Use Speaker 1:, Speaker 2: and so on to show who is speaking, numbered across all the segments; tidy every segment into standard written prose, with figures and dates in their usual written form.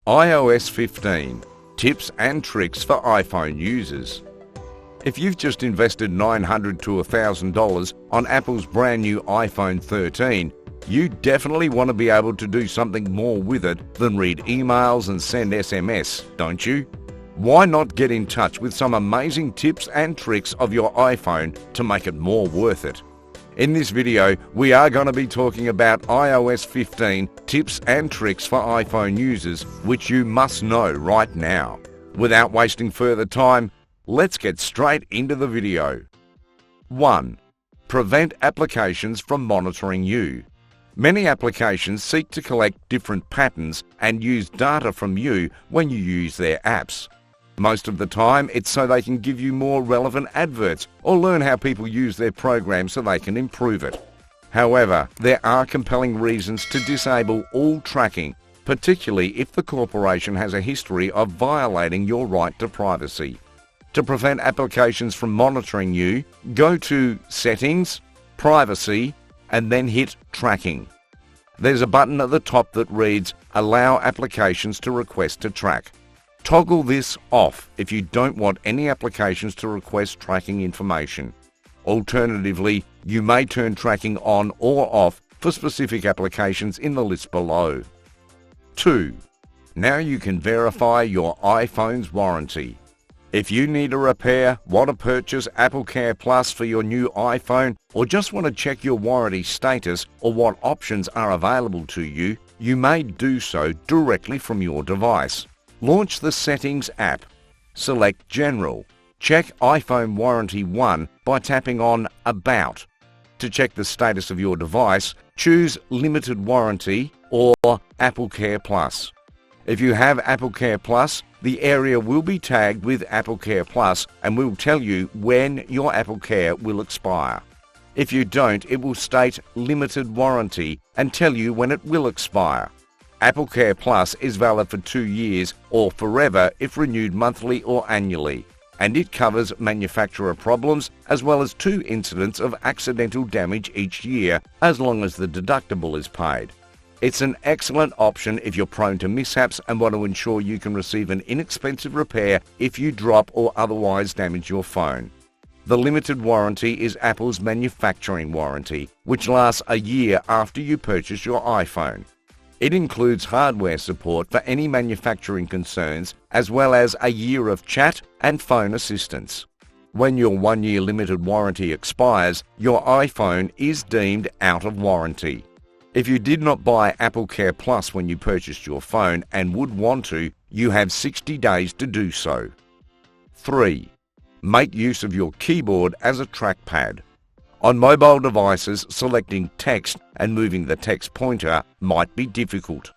Speaker 1: iOS 15 – Tips and Tricks for iPhone Users. If you've just invested $900 to $1,000 on Apple's brand new iPhone 13, you definitely want to be able to do something more with it than read emails and send SMS, don't you? Why not get in touch with some amazing tips and tricks of your iPhone to make it more worth it? In this video, we are going to be talking about iOS 15 tips and tricks for iPhone users, which you must know right now. Without wasting further time, let's get straight into the video. 1. Prevent applications from monitoring you. Many applications seek to collect different patterns and use data from you when you use their apps. Most of the time, it's so they can give you more relevant adverts or learn how people use their program so they can improve it. However, there are compelling reasons to disable all tracking, particularly if the corporation has a history of violating your right to privacy. To prevent applications from monitoring you, go to Settings, Privacy, and then hit Tracking. There's a button at the top that reads Allow applications to request to track. Toggle this off if you don't want any applications to request tracking information. Alternatively, you may turn tracking on or off for specific applications in the list below. 2. Now you can verify your iPhone's warranty. If you need a repair, want to purchase Apple Care Plus for your new iPhone, or just want to check your warranty status or what options are available to you, you may do so directly from your device. Launch the Settings app. Select General. Check iPhone Warranty 1 by tapping on About. To check the status of your device, choose Limited Warranty or Apple Care Plus. If you have Apple Care Plus, the area will be tagged with Apple Care Plus and will tell you when your Apple Care will expire. If you don't, it will state Limited Warranty and tell you when it will expire. Apple Care Plus is valid for 2 years or forever if renewed monthly or annually, and it covers manufacturer problems as well as 2 incidents of accidental damage each year as long as the deductible is paid. It's an excellent option if you're prone to mishaps and want to ensure you can receive an inexpensive repair if you drop or otherwise damage your phone. The limited warranty is Apple's manufacturing warranty, which lasts a year after you purchase your iPhone. It includes hardware support for any manufacturing concerns, as well as a year of chat and phone assistance. When your 1-year limited warranty expires, your iPhone is deemed out of warranty. If you did not buy Apple Care Plus when you purchased your phone and would want to, you have 60 days to do so. 3. Make use of your keyboard as a trackpad. On mobile devices, selecting text and moving the text pointer might be difficult.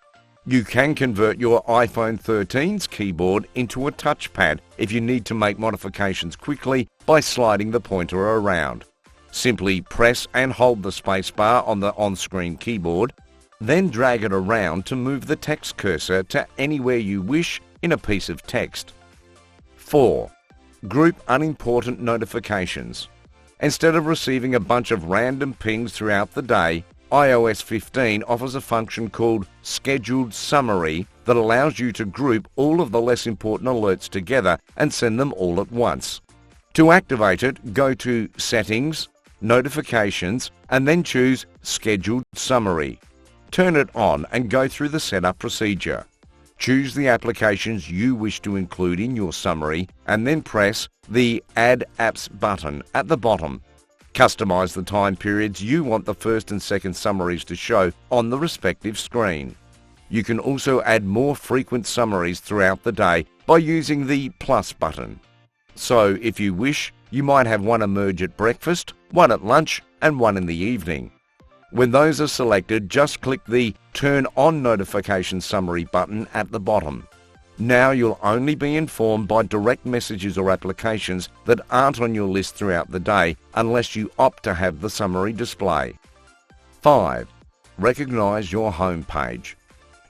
Speaker 1: You can convert your iPhone 13's keyboard into a touchpad if you need to make modifications quickly by sliding the pointer around. Simply press and hold the spacebar on the on-screen keyboard, then drag it around to move the text cursor to anywhere you wish in a piece of text. 4. Group unimportant notifications. Instead of receiving a bunch of random pings throughout the day, iOS 15 offers a function called Scheduled Summary that allows you to group all of the less important alerts together and send them all at once. To activate it, go to Settings, Notifications, and then choose Scheduled Summary. Turn it on and go through the setup procedure. Choose the applications you wish to include in your summary and then press the Add Apps button at the bottom. Customize the time periods you want the first and second summaries to show on the respective screen. You can also add more frequent summaries throughout the day by using the plus button. So, if you wish, you might have one emerge at breakfast, one at lunch, and one in the evening. When those are selected, just click the Turn On Notification Summary button at the bottom. Now you'll only be informed by direct messages or applications that aren't on your list throughout the day unless you opt to have the summary display. 5. Recognize your home page.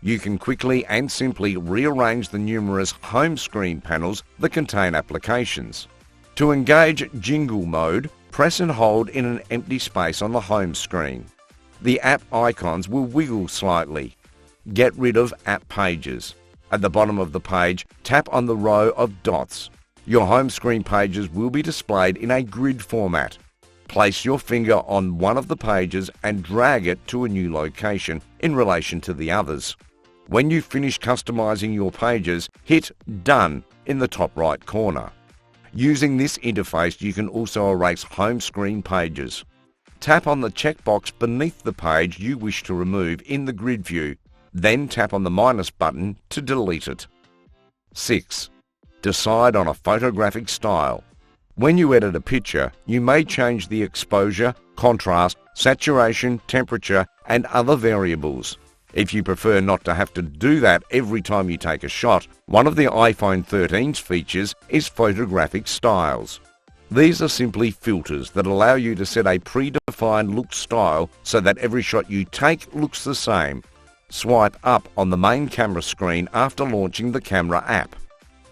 Speaker 1: You can quickly and simply rearrange the numerous home screen panels that contain applications. To engage Jingle Mode, press and hold in an empty space on the home screen. The app icons will wiggle slightly. Get rid of app pages. At the bottom of the page, tap on the row of dots. Your home screen pages will be displayed in a grid format. Place your finger on one of the pages and drag it to a new location in relation to the others. When you finish customizing your pages, hit Done in the top right corner. Using this interface, you can also erase home screen pages. Tap on the checkbox beneath the page you wish to remove in the grid view, then tap on the minus button to delete it. 6. Decide on a photographic style. When you edit a picture, you may change the exposure, contrast, saturation, temperature, and other variables. If you prefer not to have to do that every time you take a shot, one of the iPhone 13's features is photographic styles. These are simply filters that allow you to set a predefined look style so that every shot you take looks the same. Swipe up on the main camera screen after launching the camera app.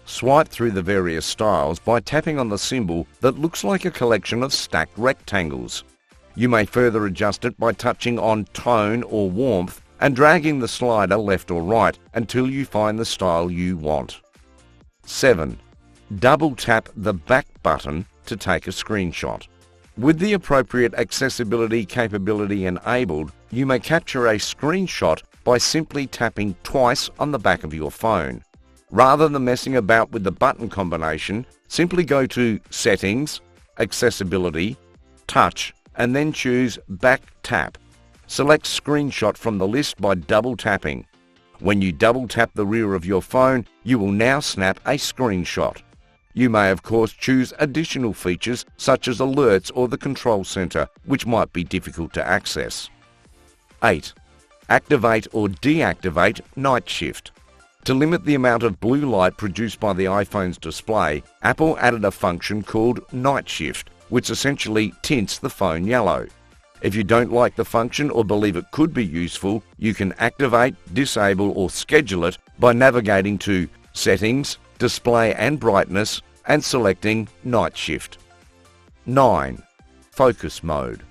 Speaker 1: Swipe through the various styles by tapping on the symbol that looks like a collection of stacked rectangles. You may further adjust it by touching on tone or warmth and dragging the slider left or right until you find the style you want. 7. Double tap the back button to take a screenshot. With the appropriate accessibility capability enabled, you may capture a screenshot by simply tapping twice on the back of your phone. Rather than messing about with the button combination, simply go to Settings, Accessibility, Touch, and then choose Back Tap. Select Screenshot from the list by double tapping. When you double tap the rear of your phone, you will now snap a screenshot. You may of course choose additional features such as alerts or the control center, which might be difficult to access. 8. Activate or deactivate night shift. To limit the amount of blue light produced by the iPhone's display, Apple added a function called Night Shift, which essentially tints the phone yellow. If you don't like the function or believe it could be useful, you can activate, disable or schedule it by navigating to Settings, Display and Brightness and selecting Night Shift. 9. Focus Mode.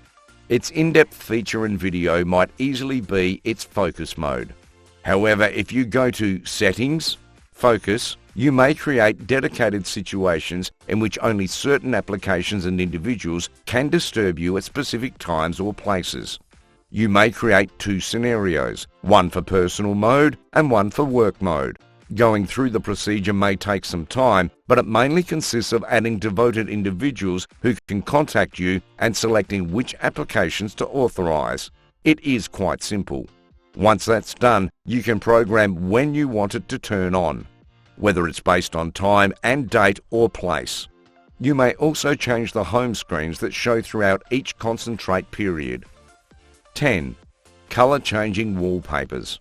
Speaker 1: Its in-depth feature in video might easily be its focus mode. However, if you go to Settings, Focus, you may create dedicated situations in which only certain applications and individuals can disturb you at specific times or places. You may create 2 scenarios, one for personal mode and one for work mode. Going through the procedure may take some time, but it mainly consists of adding devoted individuals who can contact you and selecting which applications to authorize. It is quite simple. Once that's done, you can program when you want it to turn on, whether it's based on time and date or place. You may also change the home screens that show throughout each concentrate period. 10. Color-changing wallpapers.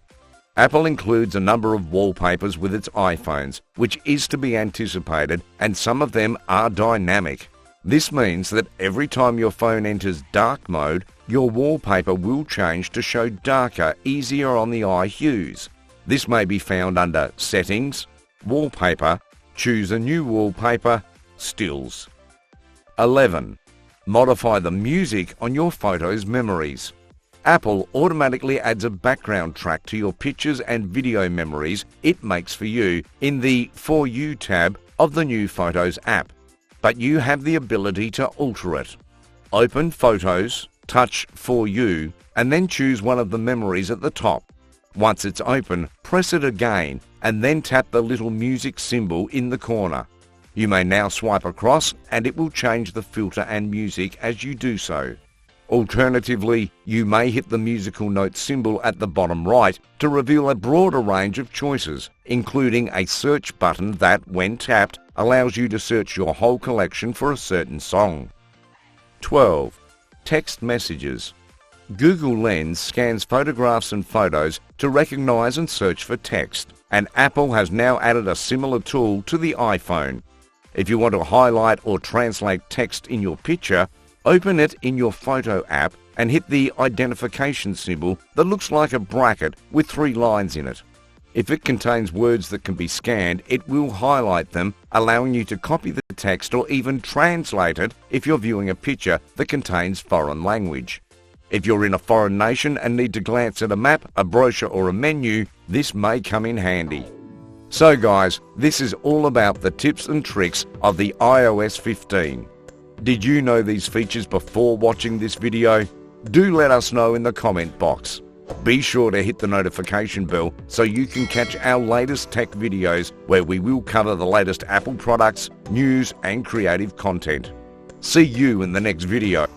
Speaker 1: Apple includes a number of wallpapers with its iPhones, which is to be anticipated, and some of them are dynamic. This means that every time your phone enters dark mode, your wallpaper will change to show darker, easier on the eye hues. This may be found under Settings, Wallpaper, Choose a new wallpaper, Stills. 11. Modify the music on your photos' memories. Apple automatically adds a background track to your pictures and video memories it makes for you in the For You tab of the new Photos app, but you have the ability to alter it. Open Photos, touch For You, and then choose one of the memories at the top. Once it's open, press it again, and then tap the little music symbol in the corner. You may now swipe across, and it will change the filter and music as you do so. Alternatively, you may hit the musical note symbol at the bottom right to reveal a broader range of choices, including a search button that, when tapped, allows you to search your whole collection for a certain song. 12. Text messages. Google Lens scans photographs and photos to recognize and search for text, and Apple has now added a similar tool to the iPhone. If you want to highlight or translate text in your picture, open it in your Photo app and hit the identification symbol that looks like a bracket with 3 lines in it. If it contains words that can be scanned, it will highlight them, allowing you to copy the text or even translate it if you're viewing a picture that contains foreign language. If you're in a foreign nation and need to glance at a map, a brochure or a menu, this may come in handy. So guys, this is all about the tips and tricks of the iOS 15. Did you know these features before watching this video? Do let us know in the comment box. Be sure to hit the notification bell so you can catch our latest tech videos where we will cover the latest Apple products, news and creative content. See you in the next video.